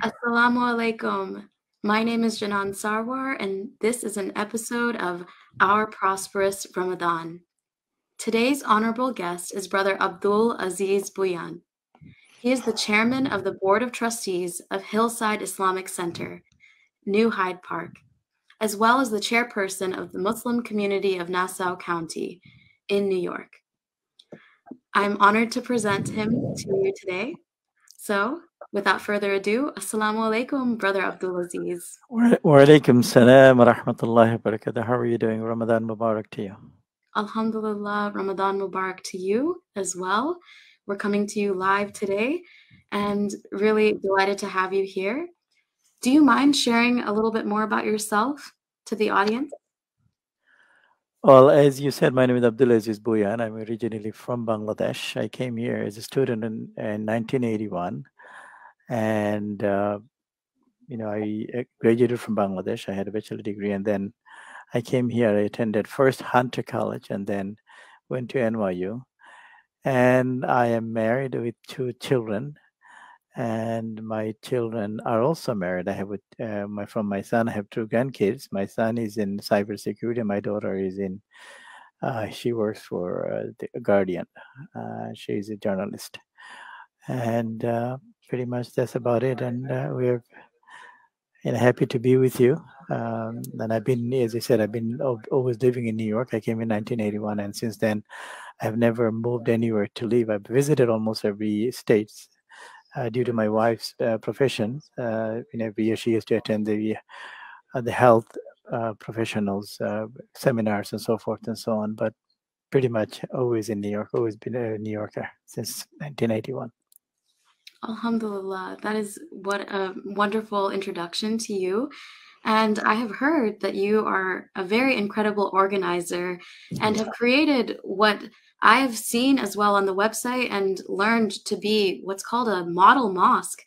Assalamu alaikum. My name is Janan Sarwar, and this is an episode of Our Prosperous Ramadan. Today's honorable guest is Brother Abdul Aziz Bhuiyan. He is the chairman of the Board of Trustees of Hillside Islamic Center, New Hyde Park, as well as the chairperson of the Muslim community of Nassau County in New York. I'm honored to present him to you today. So, without further ado, Assalamu alaikum, Brother Abdul Aziz. Wa alaikum salam wa rahmatullahi wa barakatuh. How are you doing? Ramadan Mubarak to you. Alhamdulillah, Ramadan Mubarak to you as well. We're coming to you live today and really delighted to have you here. Do you mind sharing a little bit more about yourself to the audience? Well, as you said, my name is Abdul Aziz Bhuiyan. I'm originally from Bangladesh. I came here as a student in 1981. And, I graduated from Bangladesh. I had a bachelor degree. And then I came here. I attended first Hunter College and then went to NYU. And I am married with 2 children. And my children are also married. I have from my son, I have 2 grandkids. My son is in cybersecurity. My daughter is in, she works for the Guardian. She's a journalist. And pretty much that's about it. And we're happy to be with you. And I've been, as I said, I've been always living in New York. I came in 1981. And since then, I've never moved anywhere to live. I've visited almost every state. Due to my wife's profession, every year she used to attend the health professionals seminars and so forth and so on. But pretty much always in New York, always been a New Yorker since 1981. Alhamdulillah, that is what a wonderful introduction to you. And I have heard that you are a very incredible organizer and have created what I have seen as well on the website and learned to be what's called a model mosque.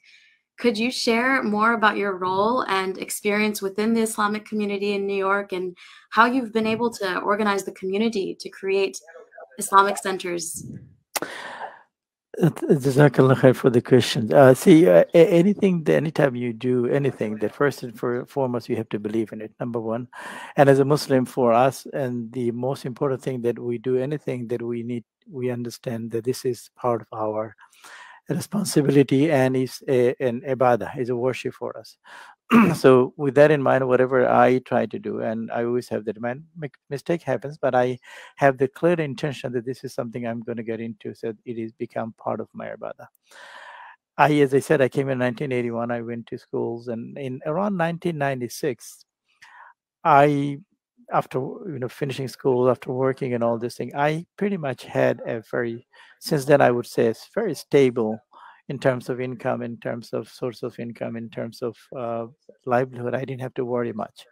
Could you share more about your role and experience within the Islamic community in New York and how you've been able to organize the community to create Islamic centers? Jazakallah khair for the question. Anytime you do anything, that first and foremost, you have to believe in it, number one. And as a Muslim, for us, and the most important thing that we do anything that we understand that this is part of our responsibility and is an ibadah, is a worship for us. So with that in mind, whatever I try to do, and I always have that mistake happens, but I have the clear intention that this is something I'm going to get into, so it is become part of my ibadah. As I said, I came in 1981. I went to schools, and in around 1996, after finishing school, after working and all this thing, I pretty much had since then I would say it's very stable in terms of income, in terms of source of income, in terms of livelihood. I didn't have to worry much.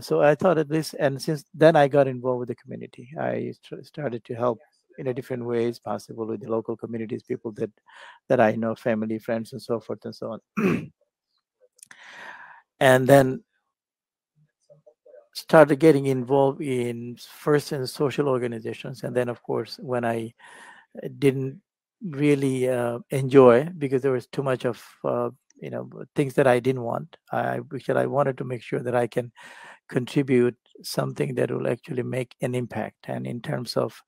So I thought of this, and since then I got involved with the community. I started to help in different ways possible with the local communities, people that I know, family, friends, and so forth and so on. And then started getting involved first in social organizations, and then of course when I didn't really enjoy, because there was too much of things that I didn't want. I wanted to make sure that I can contribute something that will actually make an impact, and in terms of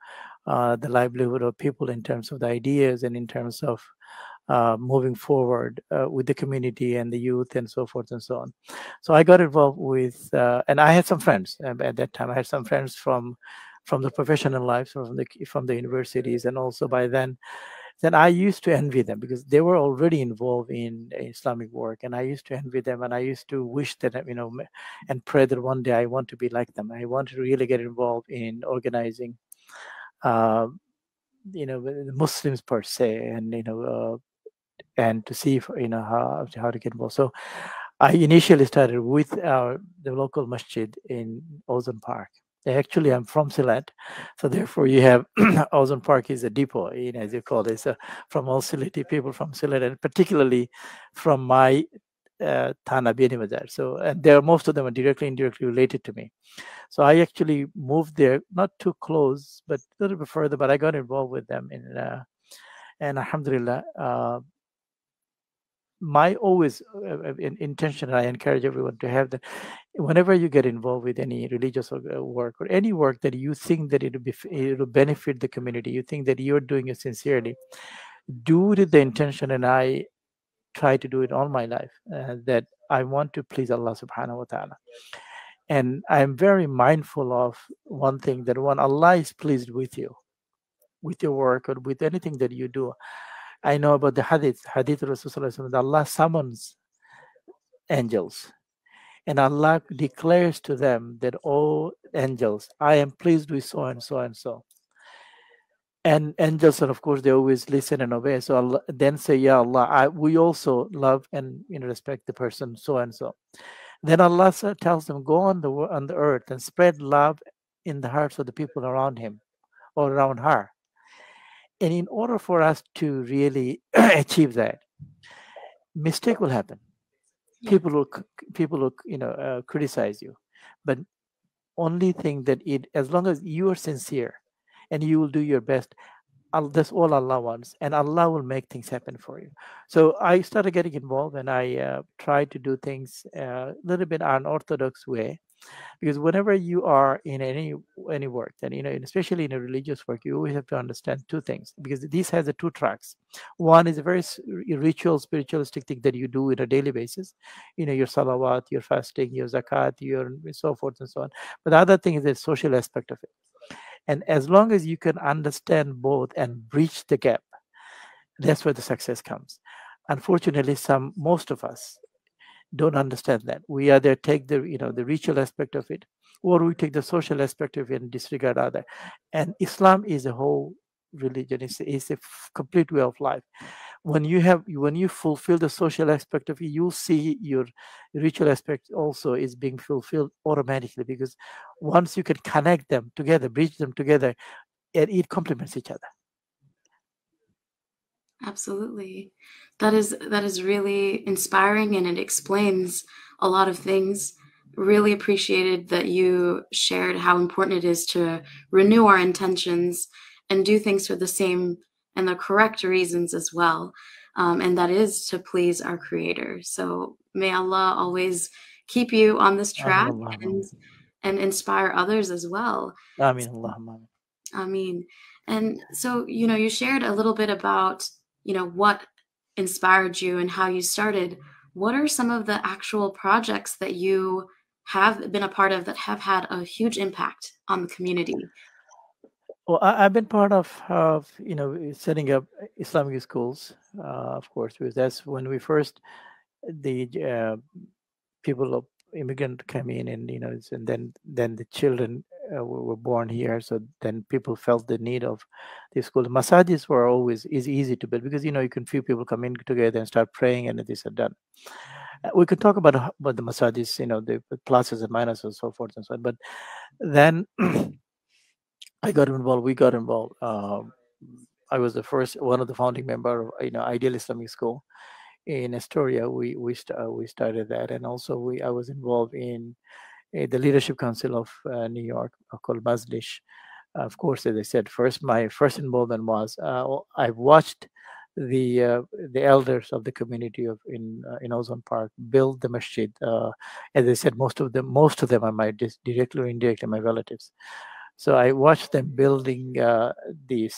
the livelihood of people, in terms of the ideas, and in terms of moving forward with the community and the youth and so forth and so on. So I got involved with, and I had some friends at that time. I had some friends from the professional lives, from the universities, and also by then I used to envy them because they were already involved in Islamic work, and I used to envy them, and I used to wish that and pray that one day I want to be like them. I want to really get involved in organizing the Muslims per se, and to see how to get involved. So I initially started with the local masjid in Ozone Park. Actually, I'm from Sylhet, so therefore you have Ozone Park is a depot, as you call it. So from all Sylheti people from Sylhet, and particularly from my Thana Beni Bazar. So, and there most of them are directly, indirectly related to me. So I actually moved there, not too close, but a little bit further. But I got involved with them and Alhamdulillah. My always intention, and I encourage everyone to have that. Whenever you get involved with any religious work or any work that you think that it'll benefit the community, you think that you're doing it sincerely, do it with the intention. And I try to do it all my life, that I want to please Allah subhanahu wa ta'ala. And I'm very mindful of one thing, that when Allah is pleased with you, with your work or with anything that you do. I know about the hadith Rasulullah, that Allah summons angels and Allah declares to them that, oh angels, I am pleased with so and so and so. And angels, and of course, they always listen and obey. So Allah then say, "Ya Allah, we also love and respect the person so and so." Then Allah tells them, "Go on the earth and spread love in the hearts of the people around him or around her." And in order for us to really achieve that, mistake will happen. Yeah. People will criticize you, but only thing that as long as you are sincere and you will do your best, that's all Allah wants, and Allah will make things happen for you. So I started getting involved, and I tried to do things a little bit unorthodox way, because whenever you are in any work, and especially in a religious work, you always have to understand two things, because this has the two tracks. One is a very ritual, spiritualistic thing that you do on a daily basis, your salawat, your fasting, your zakat, your so forth and so on. But the other thing is the social aspect of it. And as long as you can understand both and bridge the gap, that's where the success comes. Unfortunately, most of us don't understand that. We either take the ritual aspect of it, or we take the social aspect of it and disregard other. And Islam is a whole religion. It's a complete way of life. When you fulfill the social aspect of it, you'll see your ritual aspect also is being fulfilled automatically, because once you can connect them together, bridge them together, it complements each other. Absolutely. That is really inspiring, and it explains a lot of things. Really appreciated that you shared how important it is to renew our intentions and do things for the same and the correct reasons as well. And that is to please our Creator. So may Allah always keep you on this track and inspire others as well. Ameen, Allahumma. Ameen. And so, you shared a little bit about, what inspired you and how you started. What are some of the actual projects that you have been a part of that have had a huge impact on the community? Well, I've been part of setting up Islamic schools, of course, because that's when we first, the people of immigrant came in, and and then the children were born here. So then people felt the need of the school. Masajis were always easy to build, because you can few people come in together and start praying, and this are done. We could talk about the masajis, the pluses and minuses and so forth and so on. But then we got involved. I was one of the founding member of Ideal Islamic School in Astoria. We started that, and also I was involved in the Leadership Council of New York, called Majlish. Of course, as I said, my first involvement was I watched the elders of the community in Ozone Park build the masjid. As I said, most of them are directly or indirectly my relatives. So I watched them building the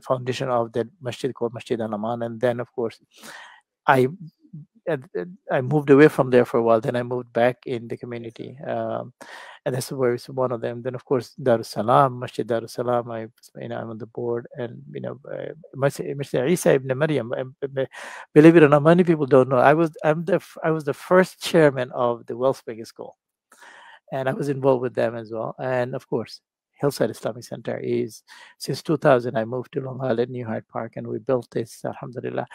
foundation of that masjid called Masjid Al-Aman, and then of course I moved away from there for a while. Then I moved back in the community, and that's where it's one of them. Then of course Masjid Darus Salam. I'm on the board, and Mr. Isa ibn Maryam. Believe it or not, many people don't know. I was the first chairman of the Wellspring School, and I was involved with them as well. And of course, Hillside Islamic Center is since 2000. I moved to Long Island, New Hyde Park, and we built this. Alhamdulillah.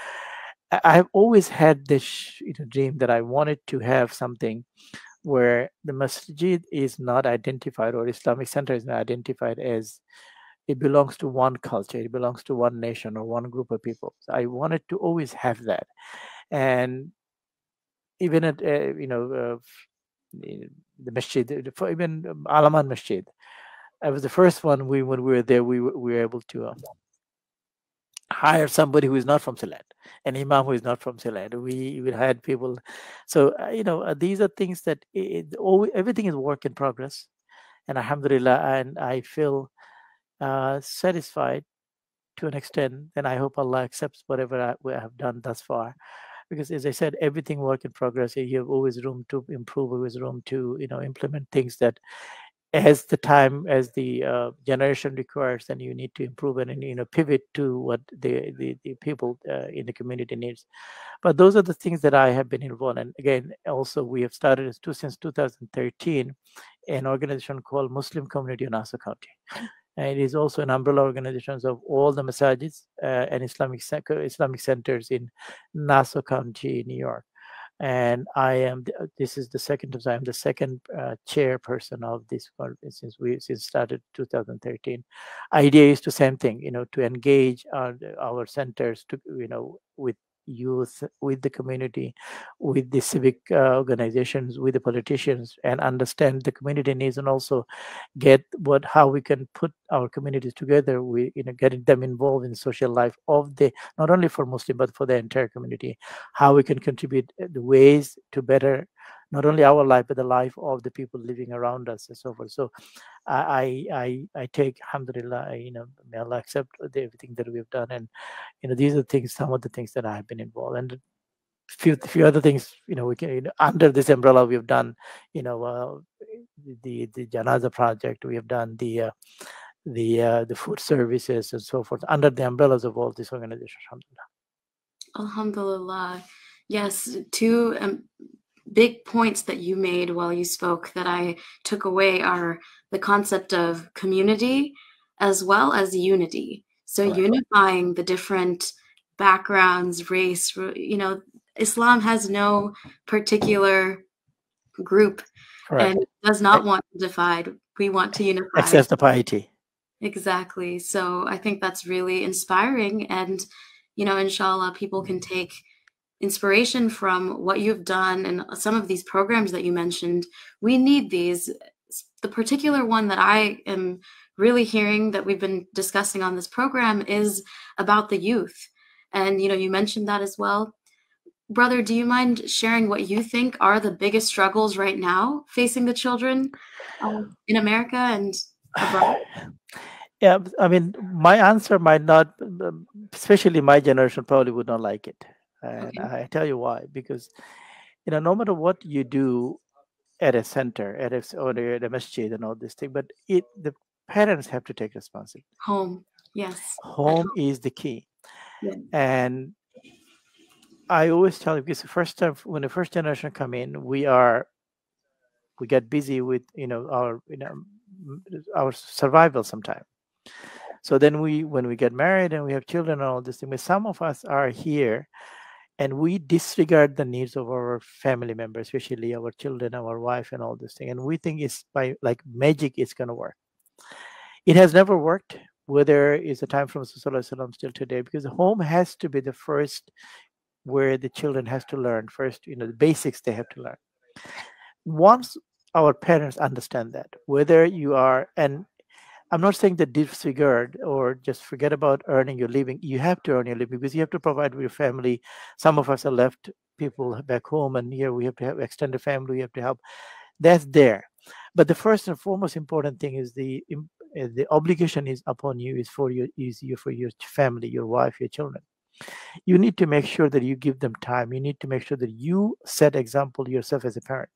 I've always had this dream that I wanted to have something where the masjid is not identified, or Islamic Center is not identified as it belongs to one culture, it belongs to one nation or one group of people. So I wanted to always have that. And even at the masjid, for even Alaman Masjid, I was the first one. When we were there, we were able to hire somebody who is not from Sylhet, an imam who is not from Sylhet. We hired people. So these are things that everything is work in progress, and alhamdulillah, and I feel satisfied to an extent, and I hope Allah accepts whatever we have done thus far. Because as I said, everything work in progress. You have always room to improve, always room to implement things that as the generation requires, then you need to improve and pivot to what the people in the community needs. But those are the things that I have been involved in. Again, also we have started since 2013 an organization called Muslim Community in Nassau County. And it is also an umbrella organization of all the masajids and Islamic centers in Nassau County, New York. And this is the second time. I'm the second chairperson of this since started 2013. Idea is the same thing, to engage our centers to, with youth, with the community, with the civic organizations, with the politicians, and understand the community needs, and also get how we can put our communities together. We getting them involved in social life of not only for Muslim but for the entire community. How we can contribute the ways to better not only our life but the life of the people living around us and so forth. So I take, alhamdulillah, may Allah accept everything that we've done, and these are some of the things that I have been involved, and few other things we can under this umbrella we've done. The Janaza project, we have done the food services and so forth under the umbrellas of all these organizations. Alhamdulillah. Yes, two big points that you made while you spoke that I took away are the concept of community as well as unity. So Correct. Unifying the different backgrounds, race, Islam has no particular group. Correct. And does not want to divide. We want to unify. Access the piety. Exactly. So I think that's really inspiring, and inshallah people can take inspiration from what you've done and some of these programs that you mentioned. We need these. The particular one that I am really hearing that we've been discussing on this program is about the youth. And, you mentioned that as well. Brother, do you mind sharing what you think are the biggest struggles right now facing the children in America and abroad? Yeah, I mean, my answer might not, especially my generation probably would not like it. And I tell you why. Because, no matter what you do at a center, at a masjid and all this thing, but the parents have to take responsibility. Home, yes. Home is the key. Yeah. And I always tell you, because when the first generation come in, we get busy with our survival sometimes. So then when we get married and we have children and all this thing, but some of us are here and we disregard the needs of our family members, especially our children, our wife, and all this thing. And we think it's by like magic it's going to work. It has never worked, whether it's a time from Rasulullah still today, because the home has to be the first where the children has to learn first, the basics they have to learn. Once our parents understand that, whether you are, and I'm not saying that disregard or just forget about earning your living. You have to earn your living because you have to provide for your family. Some of us are left people back home, and here we have to have extended family. We have to help. That's there. But the first and foremost important thing is the obligation is upon you, is for your family, your wife, your children. You need to make sure that you give them time. You need to make sure that you set example yourself as a parent.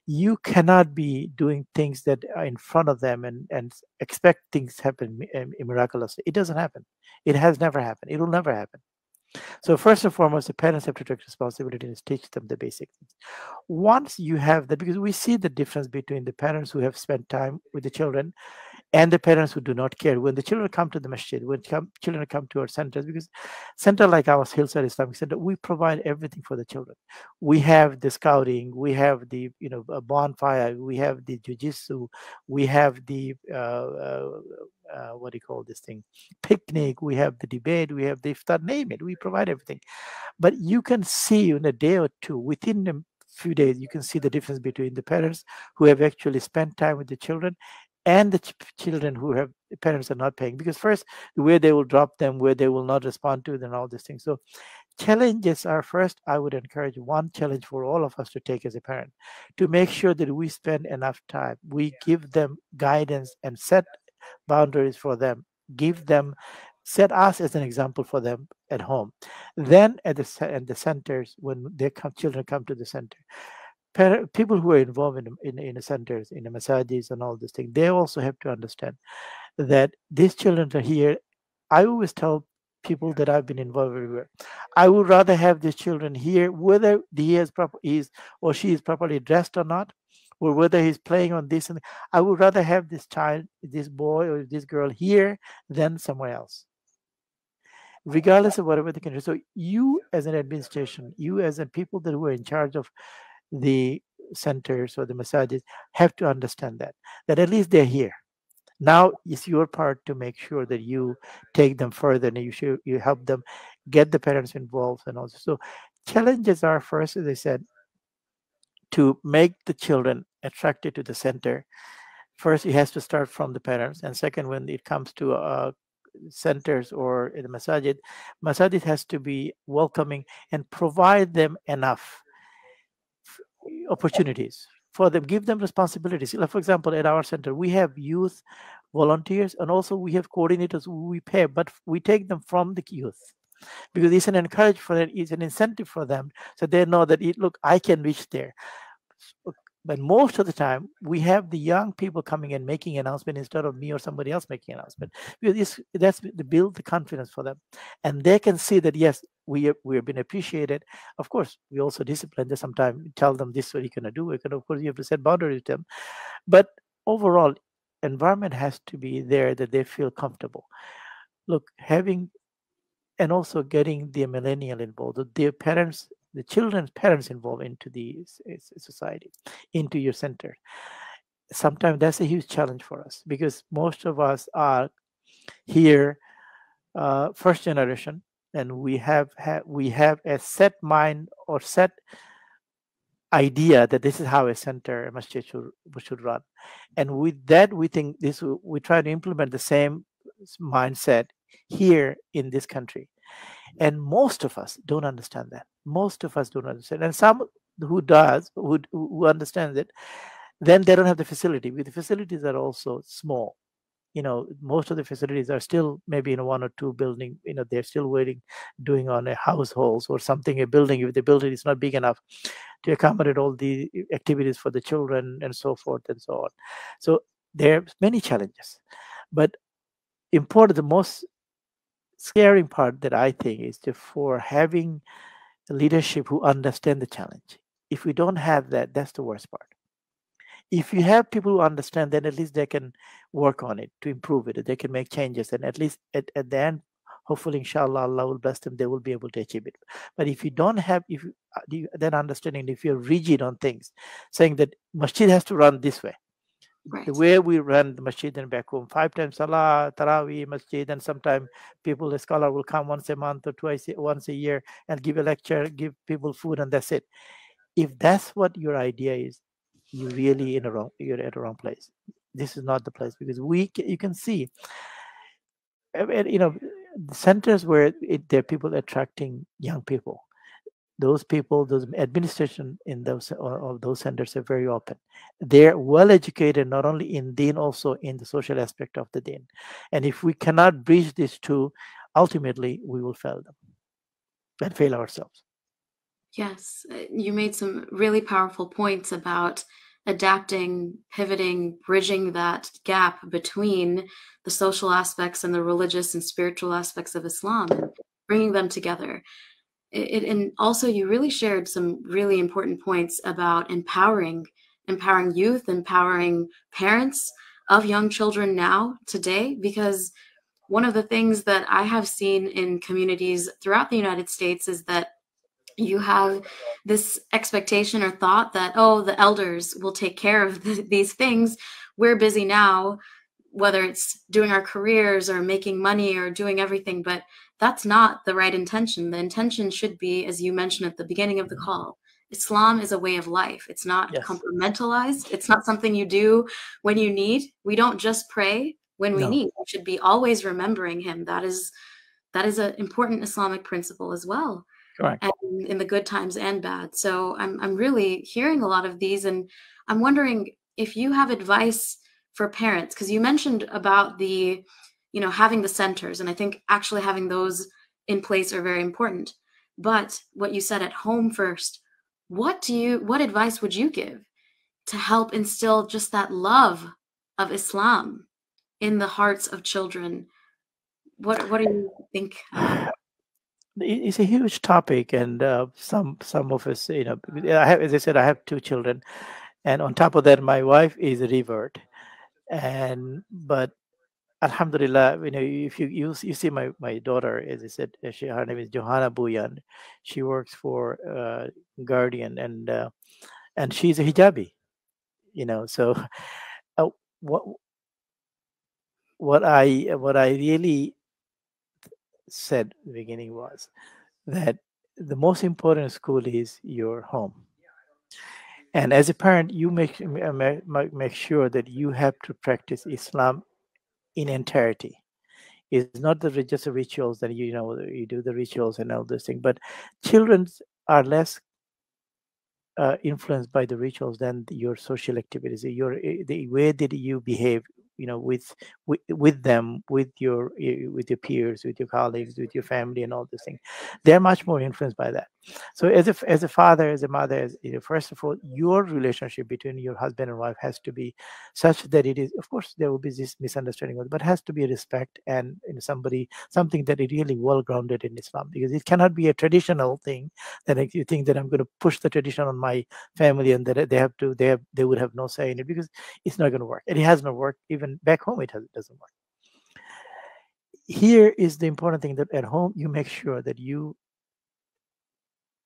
You cannot be doing things that are in front of them and expect things happen miraculously. It doesn't happen. It has never happened. It will never happen. So first and foremost, the parents have to take responsibility and teach them the basic things. Once you have that, because we see the difference between the parents who have spent time with the children and the parents who do not care. When the children come to the masjid, when children come to our centers, because center like our Hillside Islamic Center, we provide everything for the children. We have the scouting, we have the a bonfire, we have the jiu-jitsu, we have the what do you call this thing, picnic, we have the debate, we have the iftar, name it, we provide everything. But you can see in a day or two, within a few days, you can see the difference between the parents who have actually spent time with the children and the children who have the parents are not paying, because first where they will drop them, where they will not respond to them, all these things. So challenges are, first I would encourage one challenge for all of us to take as a parent, to make sure that we spend enough time, we give them guidance and set boundaries for them, give them, set us as an example for them at home. Then at the centers, when their children come to the center, people who are involved in the centers, in the masajis and all these things, they also have to understand that these children are here. I always tell people that I've been involved everywhere, I would rather have these children here, whether he is or she is properly dressed or not, or whether he's playing on this, and I would rather have this child, this boy or this girl here than somewhere else, regardless of whatever they can do. So you as an administration, you as a people that were in charge of the centers or the massages, have to understand that at least they're here. Now it's your part to make sure that you take them further, and you help them get the parents involved. And also, so challenges are, first, as I said, to make the children attracted to the center. First, it has to start from the parents, and second, when it comes to centers or in the masajid has to be welcoming and provide them enough opportunities for them, give them responsibilities. Like, for example, at our center, we have youth volunteers, and also we have coordinators who we pay, but we take them from the youth, because it's an encouragement for them, it's an incentive for them, so they know that, look, I can reach there. But most of the time, we have the young people coming and making announcement instead of me or somebody else making announcement, because that's to build the confidence for them, and they can see that yes, we have been appreciated. Of course, we also discipline them sometimes, tell them this is what you're gonna do. Of course, you have to set boundaries with them, but overall, environment has to be there that they feel comfortable. Look, having and also getting the millennial involved, their parents, the children's parents involved into the society, into your center. Sometimes that's a huge challenge for us, because most of us are here, first generation, and we have a set mind or set idea that this is how a center, a masjid should run, and with that we think we try to implement the same mindset here in this country. And most of us don't understand that. Most of us don't understand. And some who understands it, then they don't have the facility. Because the facilities are also small. Most of the facilities are still maybe in one or two building. They're still doing on a households or something, a building. If the building is not big enough to accommodate all the activities for the children and so forth and so on. So there are many challenges. But the most scaring part that I think is for having leadership who understand the challenge. If we don't have that, that's the worst part. If you have people who understand, then at least they can work on it to improve it. They can make changes, and at least at the end, hopefully, inshallah, Allah will bless them. They will be able to achieve it. But if you don't have, then understanding, if you're rigid on things, saying that masjid has to run this way. Right. The way we run the masjid and back home, 5 times salah, tarawih, masjid, and sometimes a scholar will come once a month or once a year and give a lecture, give people food, and that's it. If that's what your idea is, you're really you're at the wrong place. This is not the place, because you can see, the centers where there are people attracting young people. Those people, those administration in those centers are very open. They're well educated, not only in deen, also in the social aspect of the deen. And if we cannot bridge these two, ultimately we will fail them and fail ourselves. Yes, you made some really powerful points about adapting, pivoting, bridging that gap between the social aspects and the religious and spiritual aspects of Islam, and bringing them together. And also, you really shared some really important points about empowering youth, empowering parents, of young children now, today, because one of the things that I have seen in communities throughout the United States is that you have this expectation or thought that, oh, the elders will take care of these things. We're busy now, whether it's doing our careers or making money or doing everything, but that's not the right intention. The intention should be, as you mentioned at the beginning of the call, Islam is a way of life. It's not Yes. compartmentalized. It's not something you do when you need. We don't just pray when we need. We should be always remembering him. That is an important Islamic principle as well. Correct. And in the good times and bad. So I'm really hearing a lot of these, and I'm wondering if you have advice for parents, because you mentioned about the, having the centers, and I think actually having those in place are very important. But what you said at home first, what advice would you give to help instill just that love of Islam in the hearts of children? What do you think? It's a huge topic, and some of us, as I said, I have 2 children, and on top of that, my wife is a revert, but Alhamdulillah, if you see my daughter, as I said, her name is Johanna Bhuiyan. She works for Guardian, and she's a hijabi. So uh, what I really said at the beginning was that the most important school is your home. And as a parent, you make sure that you have to practice Islam in entirety. It's not just the rituals that you do the rituals and all those things, but children are less influenced by the rituals than your social activities, the way that you behave, with them, with your peers, with your colleagues, with your family, and all these things. They're much more influenced by that. So as a father, as a mother, first of all, your relationship between your husband and wife has to be such that it is, of course, there will be this misunderstanding, but has to be a respect and something that is really well grounded in Islam, because it cannot be a traditional thing that you think that I'm going to push the tradition on my family and that they would have no say in it, because it's not going to work. And it has not worked. Even back home, it doesn't work. Here is the important thing, that at home you make sure that you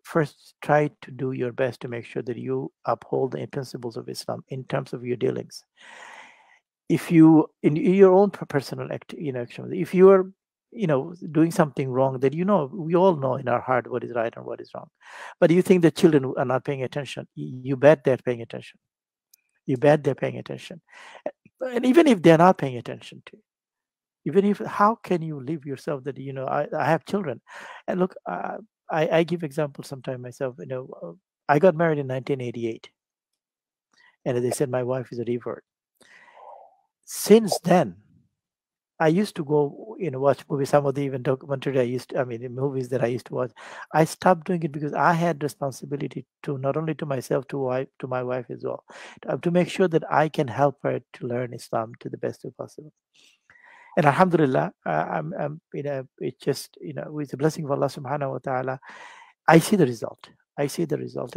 first try to do your best to make sure that you uphold the principles of Islam in terms of your dealings. If you, in your own personal action, if you are doing something wrong, that we all know in our heart what is right and what is wrong, but you think the children are not paying attention, you bet they're paying attention. And even if they're not paying attention to you, how can you live yourself that I have children? And look, I give examples sometimes myself. I got married in 1988, and as I said, my wife is a revert. Since then, I used to go, watch movies. Some of the even documentary the movies that I used to watch, I stopped doing it because I had responsibility to not only to myself, to my wife as well, to make sure that I can help her to learn Islam to the best of possible. And Alhamdulillah, it's just with the blessing of Allah Subhanahu wa Taala, I see the result.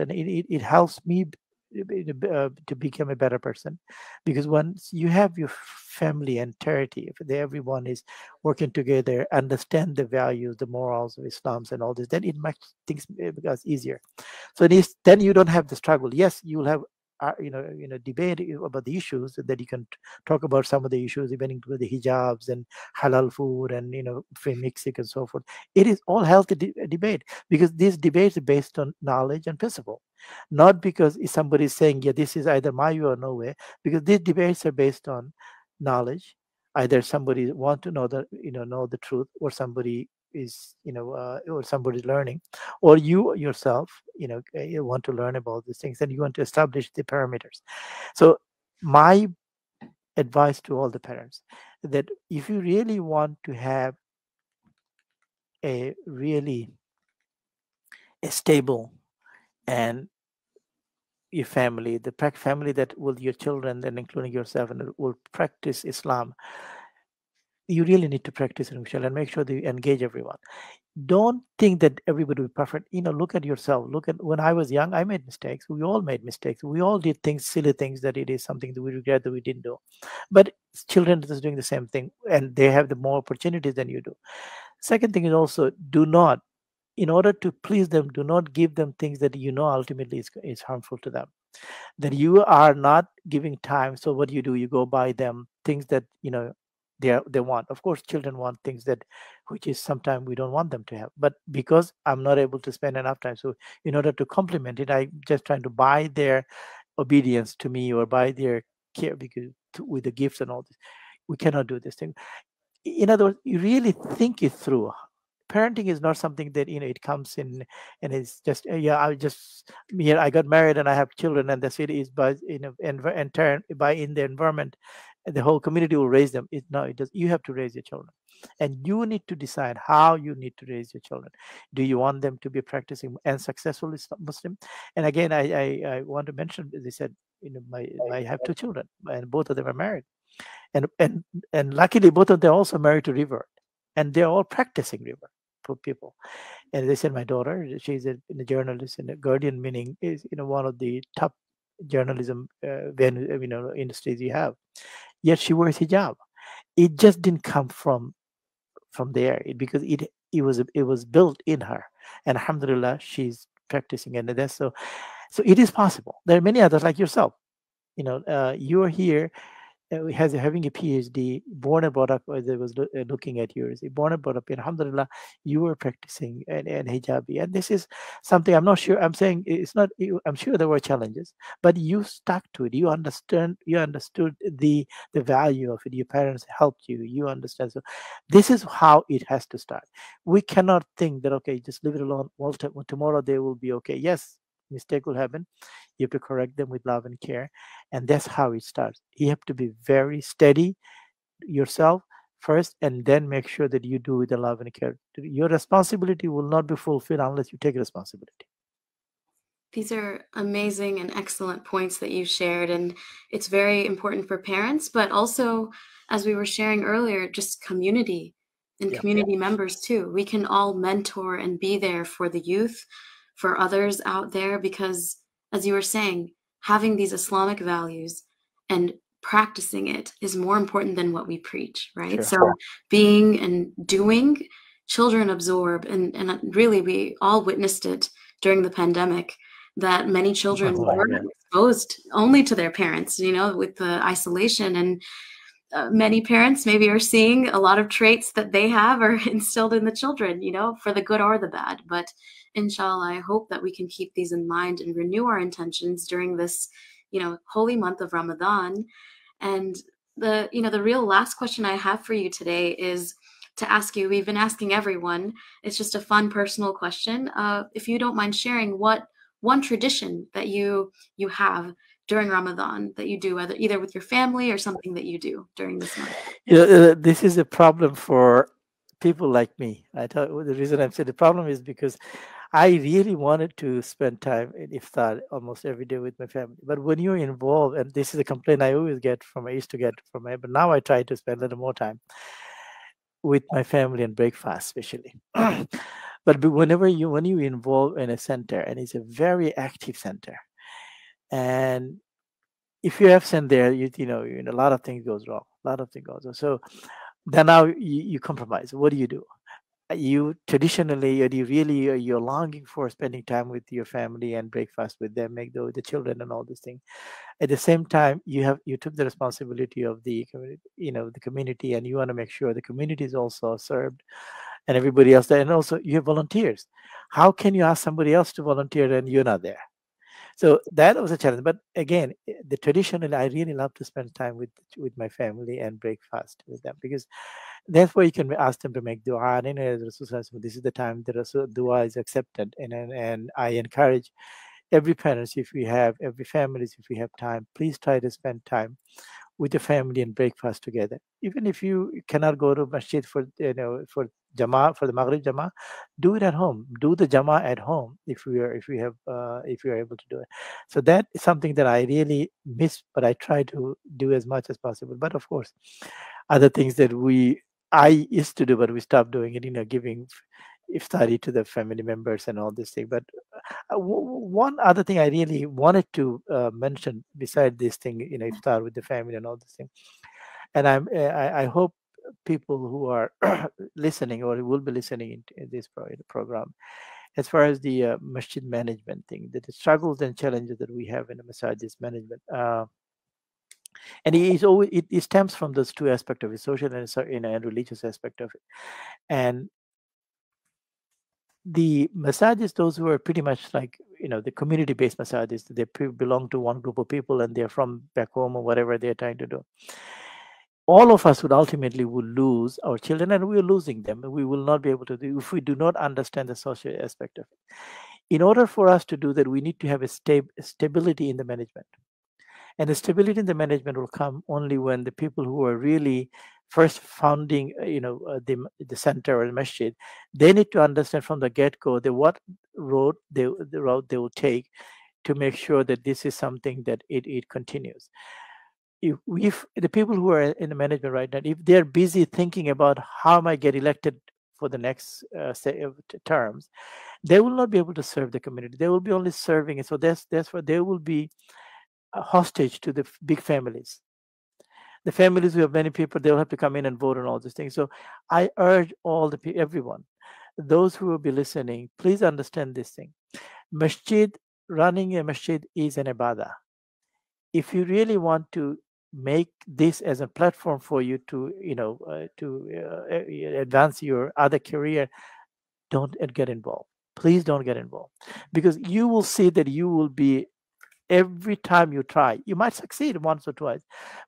And it helps me to become a better person, because once you have your family entirety, if everyone is working together, understand the values, the morals of Islam and all this, then it makes things becomes easier. So then you don't have the struggle. Yes, you will have debate about the issues, that you can talk about some of the issues, even including the hijabs and halal food and free mixing and so forth. It is all healthy debate, because these debates are based on knowledge and principle, not because somebody is saying, yeah, this is either my way or no way, because these debates are based on knowledge. Either somebody want to know the truth, or somebody is or somebody's learning, or you yourself you want to learn about these things, and you want to establish the parameters. So my advice to all the parents, that if you really want to have a stable and your family, the family that will, your children and including yourself, and will practice Islam, you really need to practice it, Michelle, and make sure that you engage everyone. Don't think that everybody will be perfect. Look at yourself. Look at when I was young, I made mistakes. We all made mistakes. We all did things, silly things that it is something that we regret that we didn't do. But children is doing the same thing, and they have the more opportunities than you do. Second thing is also, do not, in order to please them, do not give them things that ultimately is harmful to them, that you are not giving time. So what you do, you go buy them things that they want. Of course, children want things that which is sometimes we don't want them to have. But because I'm not able to spend enough time, so in order to complement it, I just trying to buy their obedience to me or buy their care, because with the gifts and all this, we cannot do this thing. In other words, you really think it through. Parenting is not something that it comes in and it's just yeah, I just here I got married and I have children, and the city is by in turn by in the environment, and the whole community will raise them. No, it does. You have to raise your children, and you need to decide how you need to raise your children. Do you want them to be practicing and successful Muslim? And again, I want to mention, as I said, I have two children, and both of them are married, and luckily both of them also married to revert, and they're all practicing revert for people. And they said my daughter, she's a journalist in the Guardian, meaning is one of the top journalism industries you have. Yet she wears hijab. It just didn't come from there, because it was built in her, and alhamdulillah she's practicing, and that's so it is possible. There are many others like yourself. You are here, having a PhD, born and brought up, as I was looking at yours, born and brought up in, alhamdulillah, you were practicing and hijabi. And this is something I'm not sure, I'm saying it's not, I'm sure there were challenges, but you stuck to it. You understood the value of it. Your parents helped you. You understand. So this is how it has to start. We cannot think that, okay, just leave it alone. Well, tomorrow they will be okay. Yes, mistake will happen. You have to correct them with love and care, and that's how it starts. You have to be very steady yourself first, and then make sure that you do with the love and care. Your responsibility will not be fulfilled unless you take responsibility. These are amazing and excellent points that you shared, and it's very important for parents, but also, as we were sharing earlier, just community and community members too. We can all mentor and be there for the youth, for others out there, because as you were saying, having these Islamic values and practicing it is more important than what we preach, right? Sure. So being and doing, children absorb, and really we all witnessed it during the pandemic, that many children were exposed only to their parents, with the isolation. And many parents maybe are seeing a lot of traits that they have are instilled in the children, for the good or the bad. But inshallah, I hope that we can keep these in mind and renew our intentions during this, holy month of Ramadan. And the real last question I have for you today is to ask you, we've been asking everyone, it's just a fun personal question. If you don't mind sharing, what one tradition that you have during Ramadan that you do, either with your family or something that you do during this month? This is a problem for people like me. I thought the reason I'm saying the problem is because I really wanted to spend time in iftar almost every day with my family. But when you're involved, and this is a complaint I always get from, I used to get from my, but now I try to spend a little more time with my family and breakfast, especially. But when you involve in a center, and it's a very active center, and if you have sent there, a lot of things goes wrong. A lot of things goes wrong. So then now you compromise. What do? You traditionally, or you really, you're longing for spending time with your family and breakfast with them, make the children and all these things. At the same time, you took the responsibility of the community, the community, and you want to make sure the community is also served, and everybody else there. And also you have volunteers. How can you ask somebody else to volunteer and you're not there? So that was a challenge. But again, the traditionally, I really love to spend time with my family and breakfast with them, because that's where you can ask them to make dua. And this is the time that dua is accepted. And I encourage every parents, every families, if we have time, please try to spend time with the family and breakfast together. Even if you cannot go to masjid for for the Maghrib Jama, do it at home. Do the Jama at home if we are able to do it. So that is something that I really miss, but I try to do as much as possible. But of course, other things that I used to do, but we stopped doing it. Giving iftari to the family members and all this thing. But one other thing I really wanted to mention beside this thing, iftar with the family and all this thing, and I hope people who are listening or will be listening in this program, as far as the masjid management thing, the struggles and challenges that we have in the masajid management. And it stems from those two aspects of it, social and religious aspect of it. And the masajid, those who are pretty much like, the community-based masajid, they belong to one group of people and they're from back home or whatever they're trying to do. All of us would ultimately lose our children, and we're losing them. We will not be able to do if we do not understand the social aspect of it. In order for us to do that, we need to have a stability in the management. And the stability in the management will come only when the people who are really first founding, the center or the masjid, they need to understand from the get-go what road they will take to make sure that this is something that it continues. If the people who are in the management right now, if they're busy thinking about how am I get elected for the next terms, they will not be able to serve the community. They will be only serving it. So that's why they will be hostage to the big families. The families who have many people, they'll have to come in and vote on all these things. So I urge everyone, those who will be listening, please understand this thing. Running a masjid is an ibadah. If you really want to make this as a platform for you to advance your other career, don't get involved. Please don't get involved, because you will see that you will be, every time you try, you might succeed once or twice,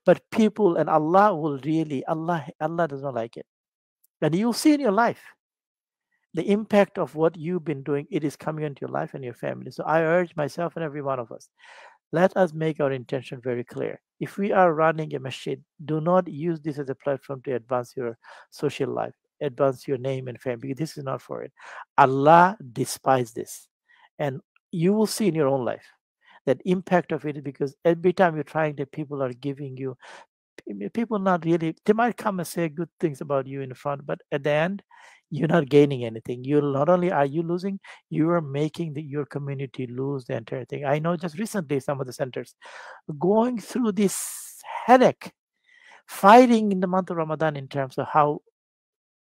but people and Allah will really, Allah does not like it. And you'll see in your life the impact of what you've been doing. It is coming into your life and your family. So I urge myself and every one of us, let us make our intention very clear. If we are running a masjid, do not use this as a platform to advance your social life, advance your name and fame, because this is not for it. Allah despises this. And you will see in your own life that impact of it, because every time you're trying, that people are giving you, people not really, they might come and say good things about you in the front, but at the end, you're not gaining anything. You're not only are you losing, you are making your community lose the entire thing. I know just recently some of the centers going through this headache, fighting in the month of Ramadan in terms of how,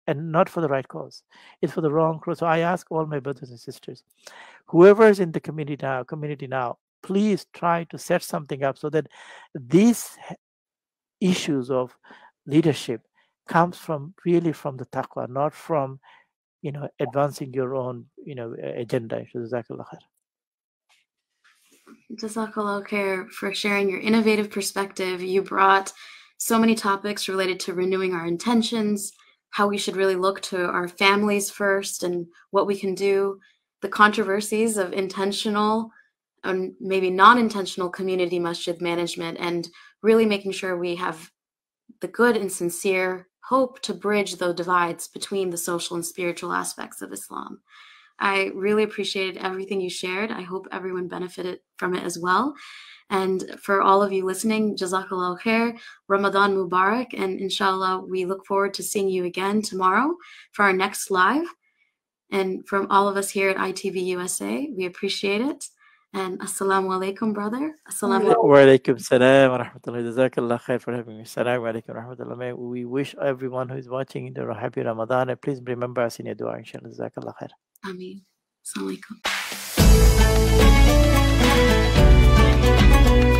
and not for the right cause, it's for the wrong cause. So I ask all my brothers and sisters, whoever is in the community now, please try to set something up so that these issues of leadership comes from the taqwa, not from advancing your own agenda. Jazakallah khair. Jazakallah khair for sharing your innovative perspective. You brought so many topics related to renewing our intentions, how we should really look to our families first and what we can do, the controversies of intentional and maybe non-intentional community masjid management, and really making sure we have the good and sincere hope to bridge the divides between the social and spiritual aspects of Islam. I really appreciated everything you shared. I hope everyone benefited from it as well. And for all of you listening, Jazakallah khair, Ramadan Mubarak, and inshallah, we look forward to seeing you again tomorrow for our next live. And from all of us here at iTVusa, we appreciate it. And assalamu alaikum, brother. Assalamu alaikum. Wa alaikum salam wa rahmatullahi. Jazakallah khair for having me. Assalamu alaikum wa rahmatullahi. We wish everyone who is watching the happy Ramadan, and please remember us in your dua, inshallah. Jazakallah khair. Ameen. Assalamu alaikum.